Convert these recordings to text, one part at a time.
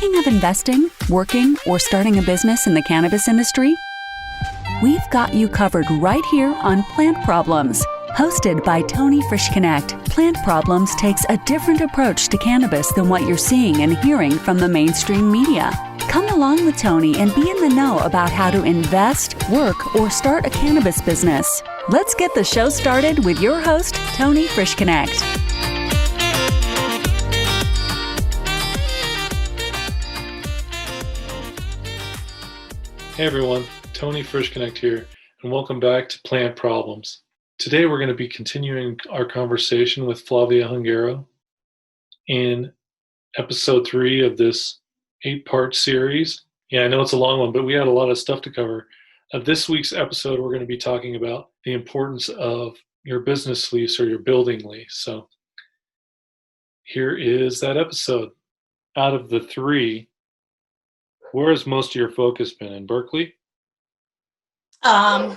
Thinking of investing, working, or starting a business in the cannabis industry? We've got you covered right here on Plant Problems. Hosted by Tony Frischknecht, Plant Problems takes a different approach to cannabis than what you're seeing and hearing from the mainstream media. Come along with Tony and be in the know about how to invest, work, or start a cannabis business. Let's get the show started with your host, Tony Frischknecht. Hey everyone, Tony Frischknecht here, and welcome back to Plant Problems. Today we're going to be continuing our conversation with Flavia Hungaro in episode 3 of this 8-part series. Yeah, I know it's a long one, but we had a lot of stuff to cover. This week's episode, we're going to be talking about the importance of your business lease or your building lease. So here is that episode. Out of the 3, where has most of your focus been? In Berkeley? I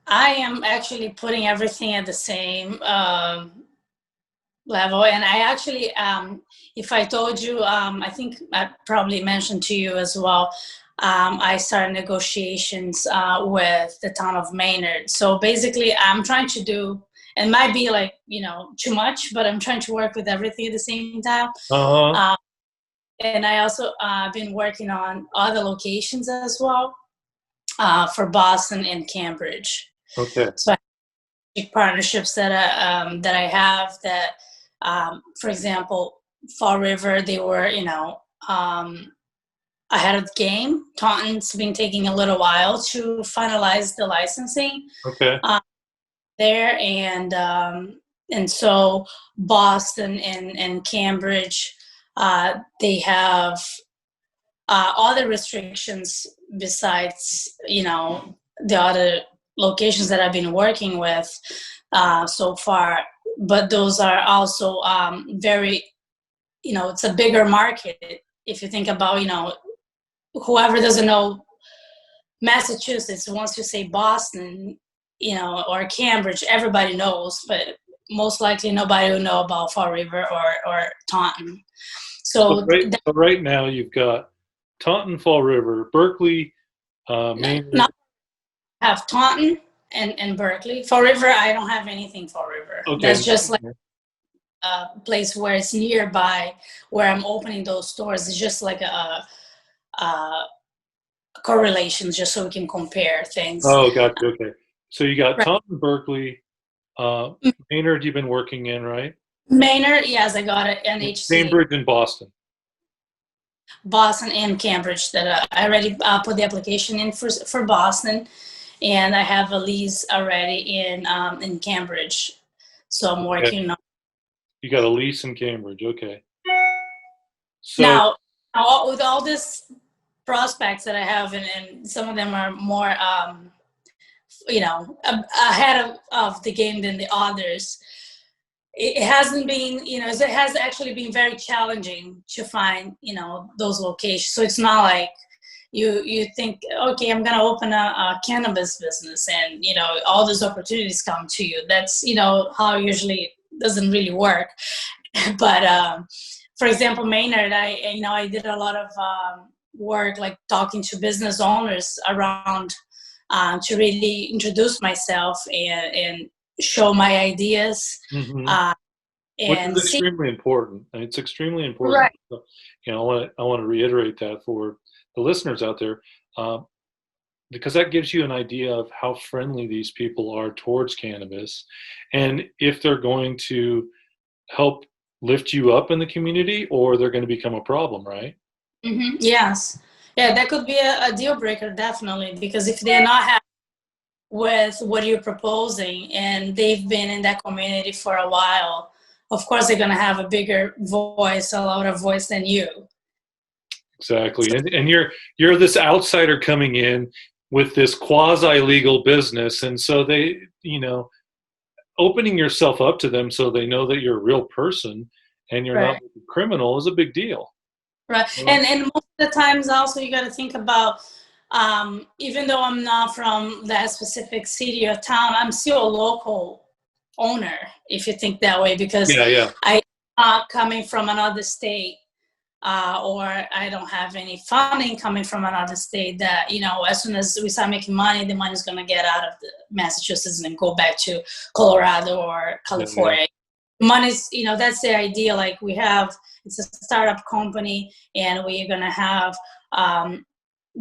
am actually putting everything at the same level. And I actually, if I told you, I think I probably mentioned to you as well, I started negotiations with the town of Maynard. So basically, I'm trying to do, it might be like, too much, but I'm trying to work with everything at the same time. And I also been working on other locations as well for Boston and Cambridge. Okay. So I have partnerships that I have that, for example, Fall River, they were, ahead of the game. Taunton's been taking a little while to finalize the licensing. Okay. There and so Boston and Cambridge, they have other restrictions besides, the other locations that I've been working with so far. But those are also very, it's a bigger market. If you think about, whoever doesn't know Massachusetts, once you say Boston, or Cambridge, everybody knows, but most likely nobody will know about Fall River or Taunton. So right now you've got Taunton, Fall River, Berkeley, Maine. I have Taunton and Berkeley. Fall River, I don't have anything Fall River. Okay. That's just like a place where it's nearby, where I'm opening those stores. It's just like a correlation, just so we can compare things. Oh, gotcha. Okay. So you got Taunton, Berkeley, Maynard you've been working in, right? Maynard, yes, I got it. NHC. Cambridge and Boston. Boston and Cambridge that I already put the application in for Boston, and I have a lease already in Cambridge. So I'm working on. You got a lease in Cambridge, okay. So now with all these prospects that I have, and some of them are more, ahead of the game than the others. It hasn't been, it has actually been very challenging to find, those locations. So it's not like you think, okay, I'm going to open a cannabis business and, all those opportunities come to you. That's, how it usually doesn't really work. But, for example, Maynard, I did a lot of work, like talking to business owners around to really introduce myself and show my ideas. Mm-hmm. Which is extremely important. It's extremely important. Right. So, I want to reiterate that for the listeners out there, because that gives you an idea of how friendly these people are towards cannabis, and if they're going to help lift you up in the community, or they're going to become a problem, right? Mm-hmm. Yes. Yeah, that could be a deal breaker, definitely, because if they're not happy with what you're proposing and they've been in that community for a while, of course they're going to have a bigger voice, a louder voice than you. Exactly. And you're this outsider coming in with this quasi-legal business, and so they, opening yourself up to them so they know that you're a real person and you're not a criminal is a big deal. Right. And most of the times also you got to think about, even though I'm not from that specific city or town, I'm still a local owner, if you think that way, because I'm coming from another state or I don't have any funding coming from another state, that, as soon as we start making money, the money is going to get out of Massachusetts and go back to Colorado or California. Money's, that's the idea. Like it's a startup company, and we're going to have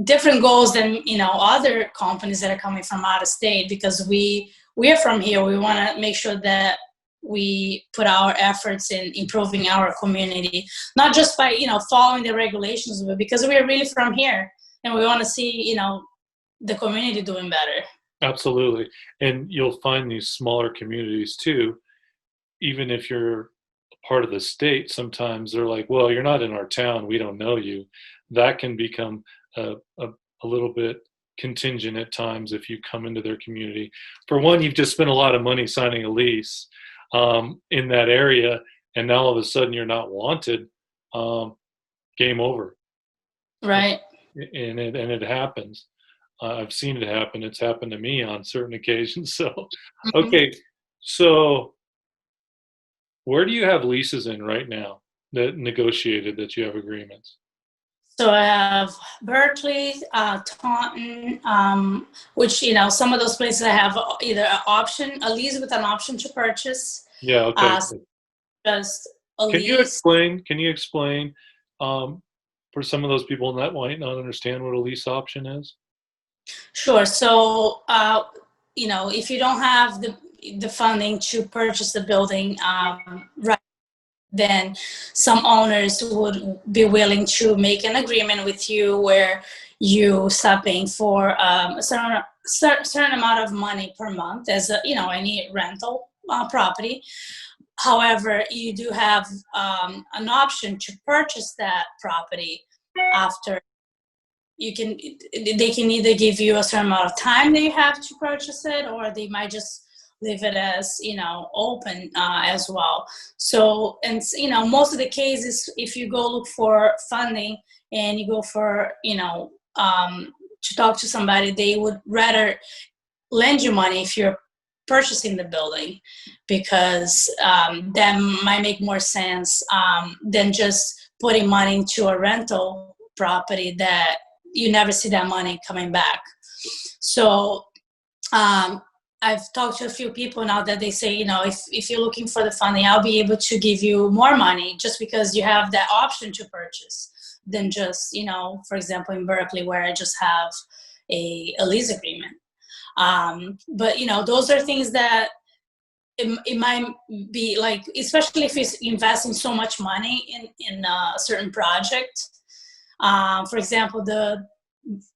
different goals than, other companies that are coming from out of state, because we're from here. We want to make sure that we put our efforts in improving our community, not just by, following the regulations, but because we're really from here and we want to see, the community doing better. Absolutely. And you'll find these smaller communities too, even if you're part of the state, sometimes they're like, well, you're not in our town, we don't know you. That can become a little bit contingent at times if you come into their community. For one, you've just spent a lot of money signing a lease in that area, and now all of a sudden you're not wanted. Game over. Right. And it happens. I've seen it happen. It's happened to me on certain occasions. So, okay. So where do you have leases in right now that negotiated, that you have agreements? So I have Berkeley, Taunton, which, some of those places I have either a lease with an option to purchase. Yeah, okay. Just a Can lease. you explain for some of those people that might not understand what a lease option is? Sure. So, if you don't have the funding to purchase the building, right, then some owners would be willing to make an agreement with you where you start paying for a certain amount of money per month as any rental property. However, you do have an option to purchase that property after. They can either give you a certain amount of time that you have to purchase it, or they might just leave it as, open as well. So, and, most of the cases, if you go look for funding and you go for, to talk to somebody, they would rather lend you money if you're purchasing the building, because that might make more sense than just putting money into a rental property that you never see that money coming back. So I've talked to a few people now that they say, if you're looking for the funding, I'll be able to give you more money just because you have that option to purchase than just, for example, in Berkeley, where I just have a lease agreement. But, those are things that it might be like, especially if you're investing so much money in a certain project. For example, the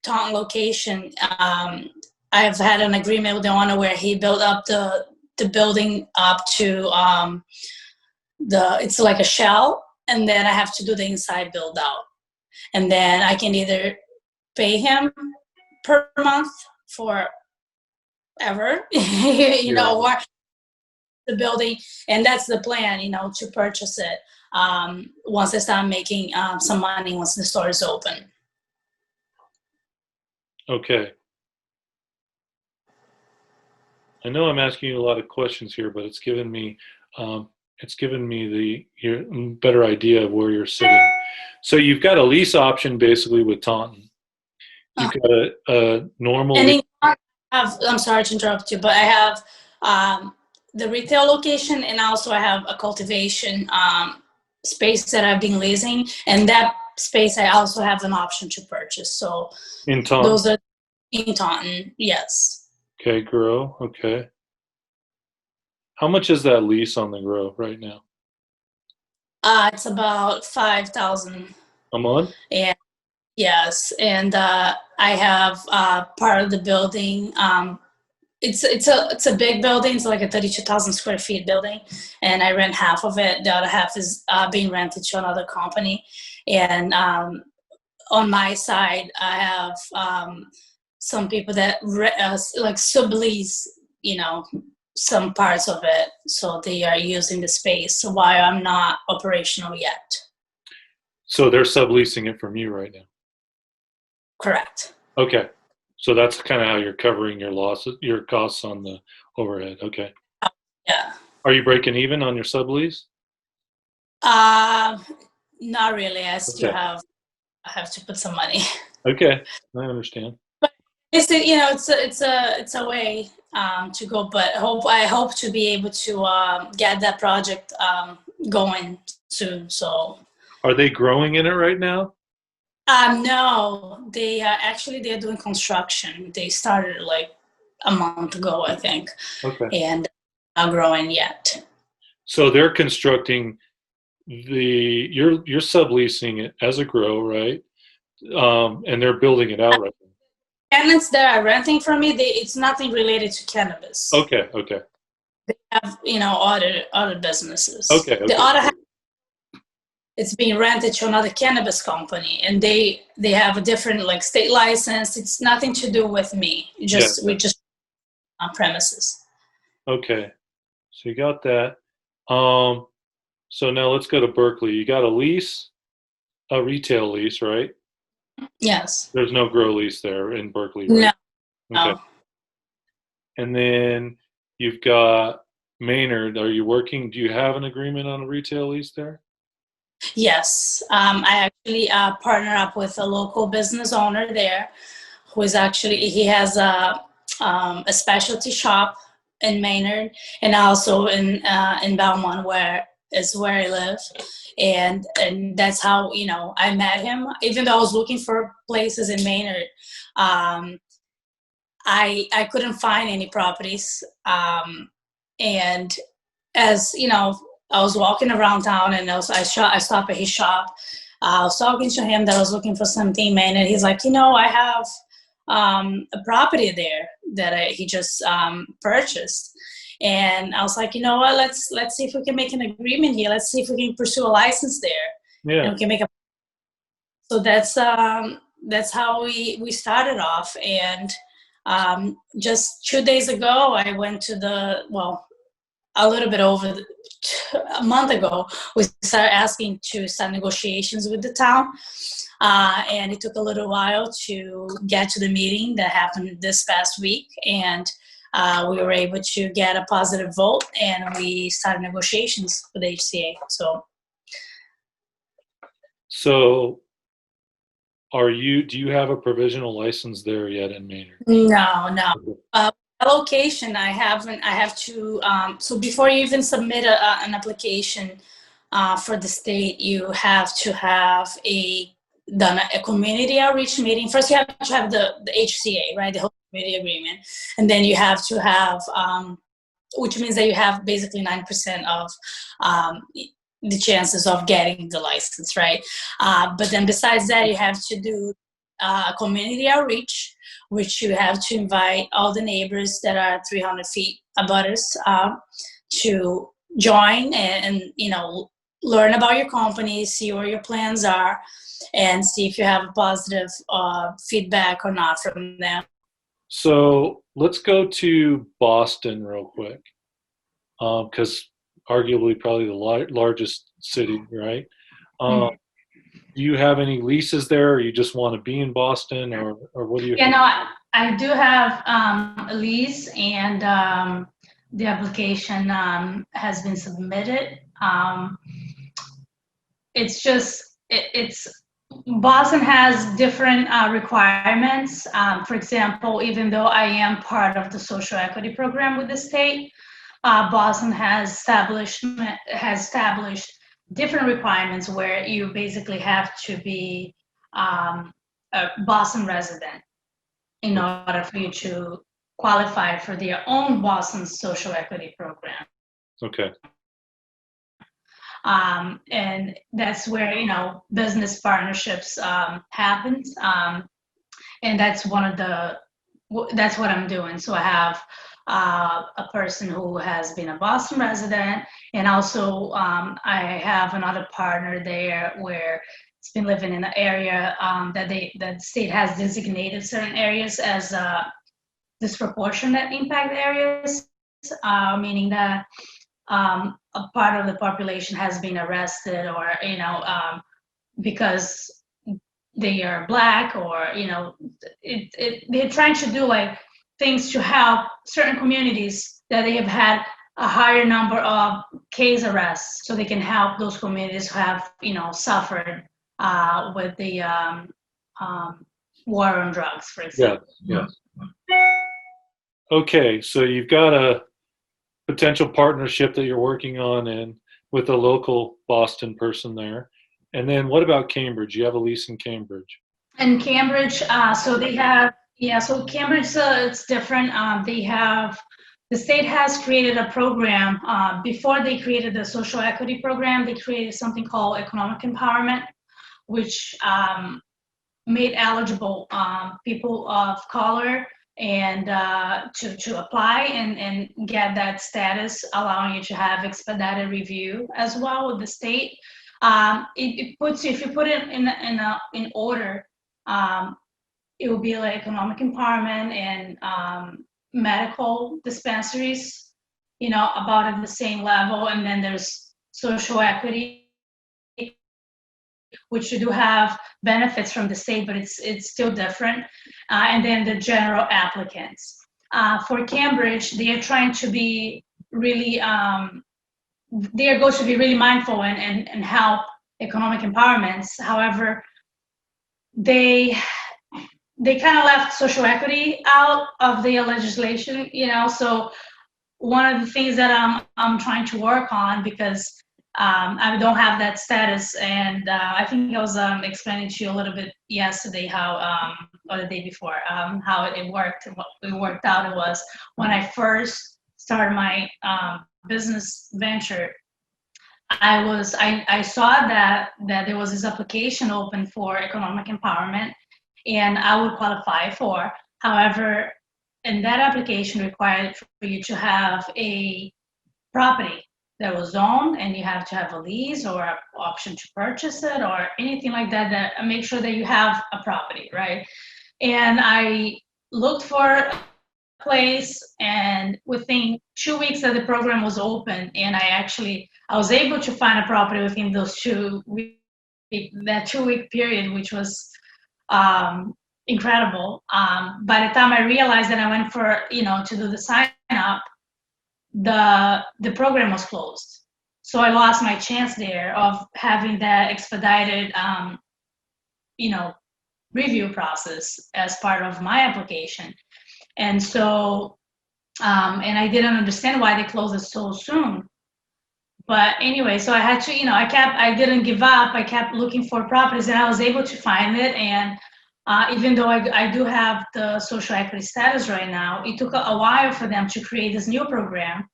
Taunton location, I've had an agreement with the owner where he built up the building up to it's like a shell, and then I have to do the inside build out. And then I can either pay him per month for ever, or the building, and that's the plan, to purchase it once I start making some money, once the store is open. Okay. I know I'm asking you a lot of questions here, but it's given me your better idea of where you're sitting. So you've got a lease option basically with Taunton. You've got a normal. And I'm sorry to interrupt you, but I have the retail location, and also I have a cultivation space that I've been leasing, and that space I also have an option to purchase. So in Taunton. Those are in Taunton, yes. Okay, grow. Okay. How much is that lease on the grow right now? It's about $5,000 a month. And yes, and I have part of the building. It's a big building. It's like a 32,000 square feet building, and I rent half of it. The other half is being rented to another company. And on my side, I have some people that like sublease, some parts of it, so they are using the space while I'm not operational yet. So they're subleasing it from you right now? Correct. Okay. So that's kind of how you're covering your losses, your costs on the overhead. Okay. Yeah. Are you breaking even on your sublease? Not really. I still Okay. I have to put some money. Okay, I understand. It's it's a way to go, but I hope to be able to get that project going soon. So Are they growing in it right now? no, they actually they're doing construction. They started like a month ago, I think, Okay. and not growing yet. So they're constructing you're subleasing it as a grow, right? And they're building it out right Tenants that are renting from me, it's nothing related to now. cannabis. Okay, okay. They have other businesses. Okay, The okay. other it's being rented to another cannabis company, and they have a different like state license. It's nothing to do with me. Yeah, We just on premises. okay. So you got that. So now let's go to Berkeley. You got a lease, a retail lease, right? Yes. There's no grow lease there in Berkeley, right? No. Okay. No. And then you've got Maynard. Are you working? Do you have an agreement on a retail lease there? Yes. I actually partner up with a local business owner there, who is actually he has a specialty shop in Maynard and also in Belmont, where I live, and that's how I met him. Even though I was looking for places in Maynard, um, I couldn't find any properties, and as I was walking around town, and I stopped at his shop. I was talking to him that I was looking for something, man, and he's like, I have a property there that he just purchased, and I was like, you know what? Let's see if we can make an agreement here. Let's see if we can pursue a license there, and Yeah. we can make a. So that's how we started off, and just 2 days ago, I went to a little bit over a month ago, we started asking to start negotiations with the town. And it took a little while to get to the meeting that happened this past week. And we were able to get a positive vote, and we started negotiations with HCA. So do you have a provisional license there yet in Maynard? No. Okay. Location, I have to, so before you even submit an application for the state, you have to have done a community outreach meeting. First, you have to have the HCA, right, the whole community agreement, and then you have to have, which means that you have basically 9% of the chances of getting the license, right? But then besides that, you have to do community outreach, which you have to invite all the neighbors that are 300 feet above us to join and learn about your company, see where your plans are, and see if you have a positive feedback or not from them. So let's go to Boston real quick, because arguably probably the largest city, right? Mm-hmm. Do you have any leases there, or you just want to be in Boston, or what do you? Yeah, no, I do have a lease, and the application has been submitted. It's just it's Boston has different requirements. For example, even though I am part of the social equity program with the state, Boston has established different requirements where you basically have to be a Boston resident in order for you to qualify for their own Boston social equity program. Okay. And that's where business partnerships happen, and that's that's what I'm doing. So I have a person who has been a Boston resident, and also I have another partner there where it's been living in the area that the state has designated certain areas as disproportionate impact areas, meaning that a part of the population has been arrested, or because they are Black, or they're trying to do like things to help certain communities that they have had a higher number of case arrests, so they can help those communities who have, suffered with the war on drugs, for example. Yeah. Okay, so you've got a potential partnership that you're working on and with a local Boston person there. And then what about Cambridge? You have a lease in Cambridge. In Cambridge, so they have, so Cambridge, it's different. The state has created a program. Before they created the social equity program, they created something called economic empowerment, which made eligible people of color and to apply and get that status, allowing you to have expedited review as well with the state. It puts you, if you put it in order, it will be like economic empowerment and medical dispensaries, about at the same level. And then there's social equity, which you do have benefits from the state, but it's still different. And then the general applicants. For Cambridge, they are trying to be really, they are going to be really mindful and help economic empowerments. However, they kind of left social equity out of the legislation, so one of the things that I'm trying to work on, because I don't have that status, and I think I was explaining to you a little bit yesterday how, or the day before, how it worked. And what it worked out, it was when I first started my business venture, I saw that there was this application open for economic empowerment, and I would qualify for. However, and that application required for you to have a property that was owned, and you have to have a lease or an option to purchase it or anything like that, that make sure that you have a property, right? And I looked for a place, and within 2 weeks that the program was open, and I was able to find a property within those 2 weeks, that 2 week period, which was incredible. By the time I realized that I went for, to do the sign up, the program was closed. So I lost my chance there of having that expedited, review process as part of my application. And so, and I didn't understand why they closed it so soon. But anyway, so I had to, I didn't give up. I kept looking for properties, and I was able to find it. And even though I do have the social equity status right now, it took a while for them to create this new program,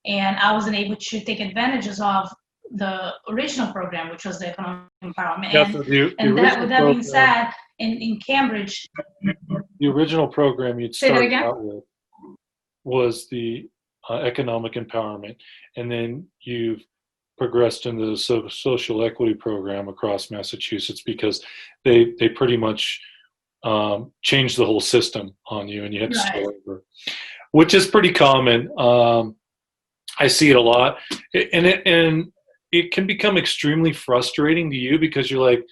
and I wasn't able to take advantages of the original program, which was the economic empowerment. With that being said, in Cambridge, the original program you'd started out with was the economic empowerment, and then you've progressed into the social equity program across Massachusetts, because they pretty much changed the whole system on you, and you had to start over, which is pretty common. I see it a lot, and it can become extremely frustrating to you, because you're like,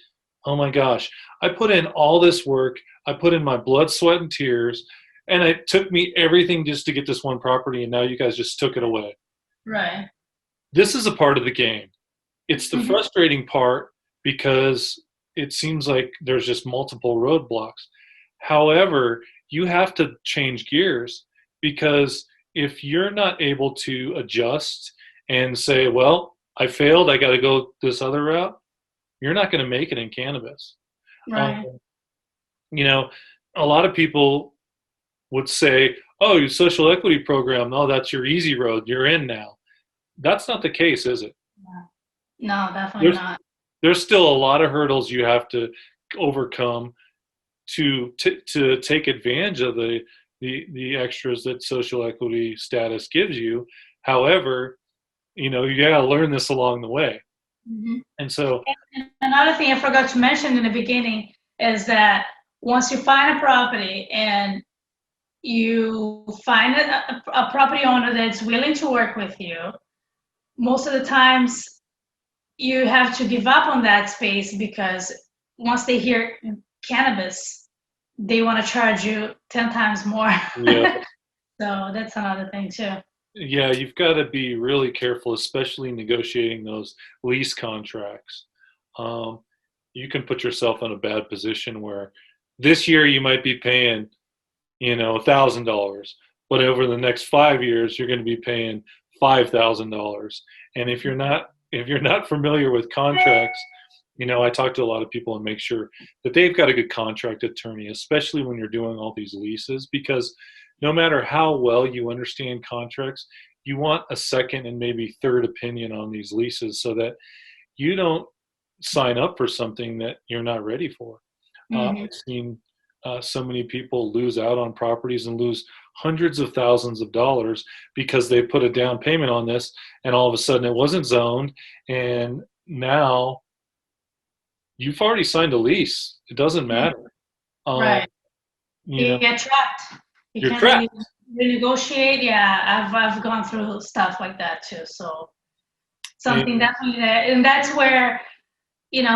oh my gosh, I put in all this work, I put in my blood, sweat, and tears, and it took me everything just to get this one property, and now you guys just took it away. Right. This is a part of the game. It's the frustrating part, because it seems like there's just multiple roadblocks. However, you have to change gears, because if you're not able to adjust and say, well, I failed, I got to go this other route, you're not going to make it in cannabis. Right. A lot of people would say, oh, your social equity program, oh, that's your easy road, you're in now. That's not the case, is it? No, definitely not. There's still a lot of hurdles you have to overcome to take advantage of the extras that social equity status gives you. However, you got to learn this along the way. And so, and another thing I forgot to mention in the beginning is that once you find a property and you find a property owner that's willing to work with you, most of the times you have to give up on that space, because once they hear cannabis, they want to charge you 10 times more. Yeah. So that's another thing too. Yeah, you've got to be really careful, especially negotiating those lease contracts. Um, you can put yourself in a bad position where this year you might be paying, $1,000, but over the next 5 years you're going to be paying $5,000. And if you're not familiar with contracts, I talk to a lot of people and make sure that they've got a good contract attorney, especially when you're doing all these leases, because no matter how well you understand contracts, you want a second and maybe third opinion on these leases so that you don't sign up for something that you're not ready for. Hmm. I've seen so many people lose out on properties and lose hundreds of thousands of dollars because they put a down payment on this, and all of a sudden it wasn't zoned, and now you've already signed a lease. It doesn't matter. Um, Right. you You know, get trapped. You you're can't trapped. really renegotiate. Yeah, I've gone through stuff like that too. So something And definitely that, and that's where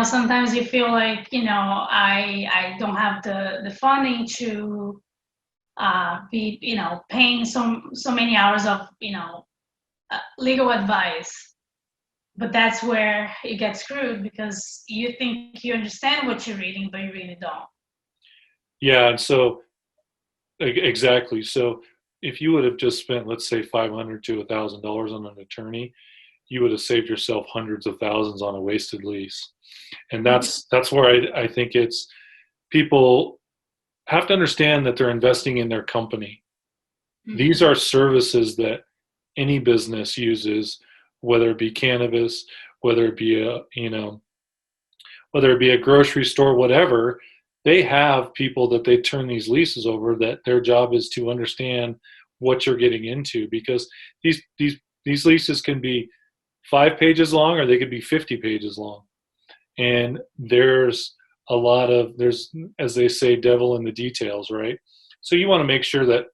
sometimes you feel like I don't have the funding to be paying so many hours of legal advice. But that's where you get screwed because you think you understand what you're reading, but you really don't. yeah, and so exactly. So if you would have just spent, let's say, $500 to $1,000 on an attorney, you would have saved yourself hundreds of thousands on a wasted lease. And that's where I think it's people have to understand that they're investing in their company. These Mm-hmm. are services that any business uses, whether it be cannabis, whether it be whether it be a grocery store, whatever. They have people that they turn these leases over that their job is to understand what you're getting into, because these leases can be 5 pages long or they could be 50 pages long. And there's, as they say, devil in the details, right? So you want to make sure that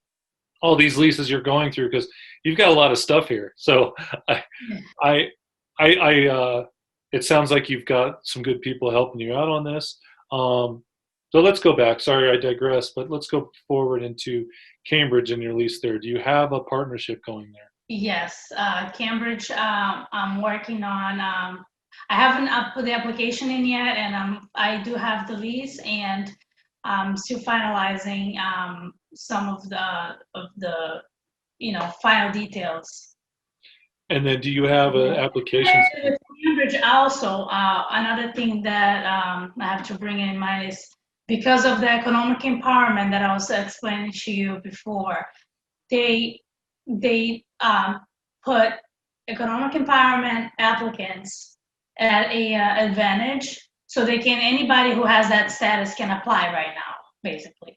all these leases you're going through, because you've got a lot of stuff here. So I, I, it sounds like you've got some good people helping you out on this. So let's go back. Sorry, I digress, but let's go forward into Cambridge and your lease there. Do you have a partnership going there? Yes, Cambridge. I'm working on. I haven't put the application in yet, and I do have the lease, and I'm still finalizing some of the final details. And then do you have an application? With Cambridge also, another thing that I have to bring in mind is because of the economic empowerment that I was explaining to you before, they put economic empowerment applicants at a advantage, so anybody who has that status can apply right now, basically.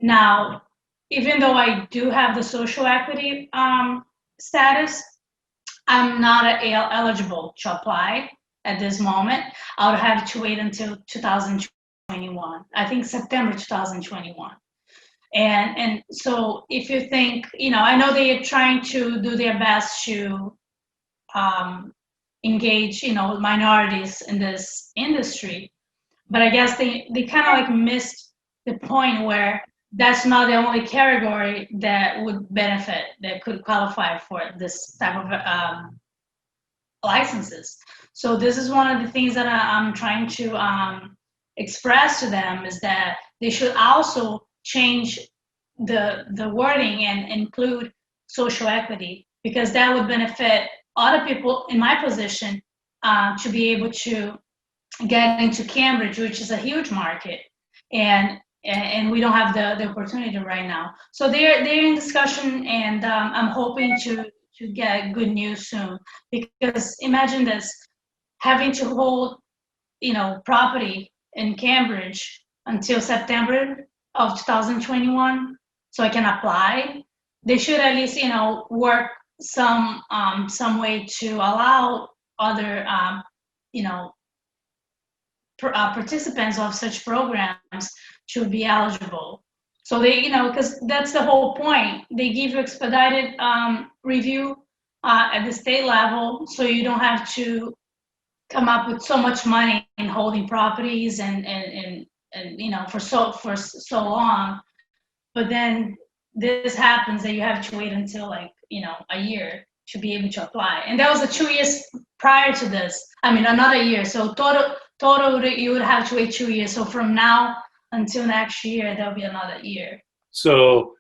Now, even though I do have the social equity status, I'm not eligible to apply at this moment. I would have to wait until 2021. I think September 2021. And so if you think, I know they are trying to do their best to engage, minorities in this industry, but I guess they kind of like missed the point where that's not the only category that would benefit, that could qualify for this type of licenses. So this is one of the things that I'm trying to express to them, is that they should also change the wording and include social equity, because that would benefit other people in my position to be able to get into Cambridge, which is a huge market, and we don't have the opportunity right now. So they're in discussion, and I'm hoping to get good news soon, because imagine this, having to hold property in Cambridge until September of 2021 so I can apply. They should at least work some way to allow other participants of such programs to be eligible. So they, because that's the whole point. They give you expedited review at the state level, so you don't have to come up with so much money in holding properties and for so long. But then this happens that you have to wait until like a year to be able to apply. And that was the 2 years prior to this. I mean, another year. So total, you would have to wait 2 years. So from now until next year, there'll be another year. So,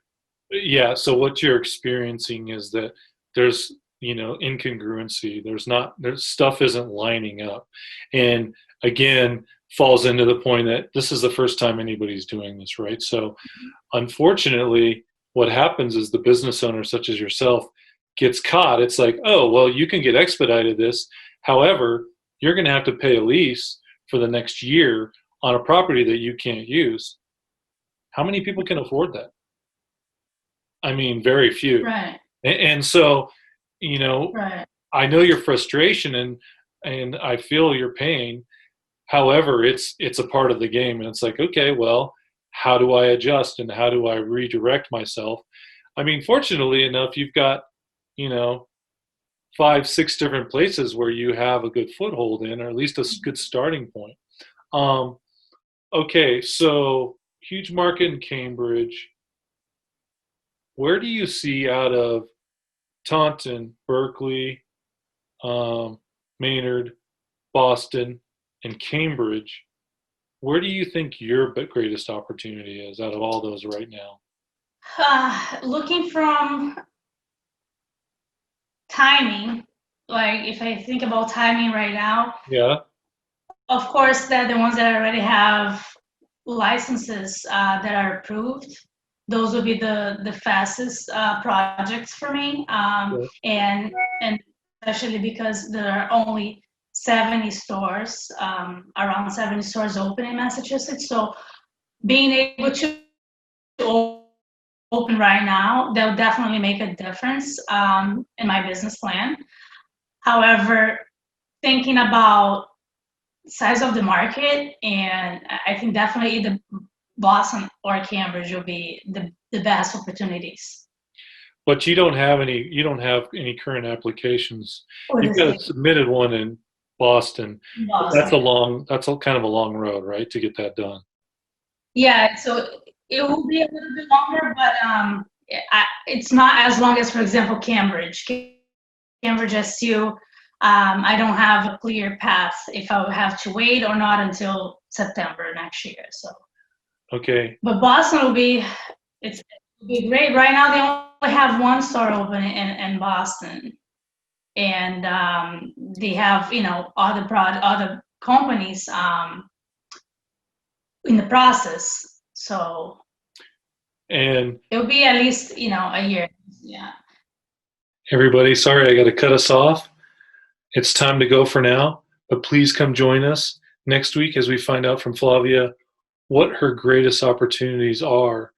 yeah. So what you're experiencing is that there's, incongruency. There's stuff isn't lining up. And again, falls into the point that this is the first time anybody's doing this, right? So unfortunately, what happens is the business owner, such as yourself, gets caught. It's like, oh, well, you can get expedited this. However, you're going to have to pay a lease for the next year on a property that you can't use. How many people can afford that? I mean, very few. Right. And so, right. I know your frustration and I feel your pain. However, it's a part of the game. And it's like, okay, well, how do I adjust and how do I redirect myself? I mean, fortunately enough, you've got, 5, 6 different places where you have a good foothold in, or at least a good starting point. Okay, so huge market in Cambridge. Where do you see out of Taunton, Berkeley, Maynard, Boston, and Cambridge, where do you think your greatest opportunity is out of all those right now? Looking from timing, like if I think about timing right now, Yeah. Of course, they're the ones that already have licenses that are approved. Those will be the fastest projects for me, and especially because there are only 70 stores, around 70 stores open in Massachusetts. So being able to open right now, that will definitely make a difference in my business plan. However, thinking about size of the market, and I think definitely either Boston or Cambridge will be the best opportunities. But you don't have any current applications. You've got a submitted one in Boston. That's kind of a long road, right, to get that done. Yeah, so it will be a little bit longer, but it's not as long as, for example, Cambridge. Cambridge SU, I don't have a clear path if I would have to wait or not until September next year. So. Okay. But Boston will be great. Right now they only have one store open in Boston, and they have other companies in the process. So. And it'll be at least a year. Yeah. Everybody, sorry I got to cut us off. It's time to go for now, but please come join us next week as we find out from Flavia what her greatest opportunities are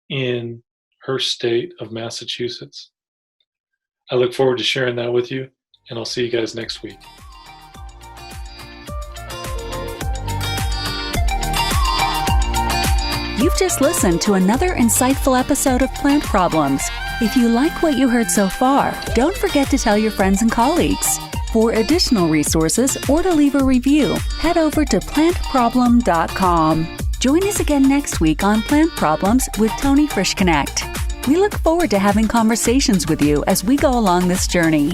in her state of Massachusetts. I look forward to sharing that with you, and I'll see you guys next week. You've just listened to another insightful episode of Plant Problems. If you like what you heard so far, don't forget to tell your friends and colleagues. For additional resources or to leave a review, head over to plantproblem.com. Join us again next week on Plant Problems with Tony Frischknecht. We look forward to having conversations with you as we go along this journey.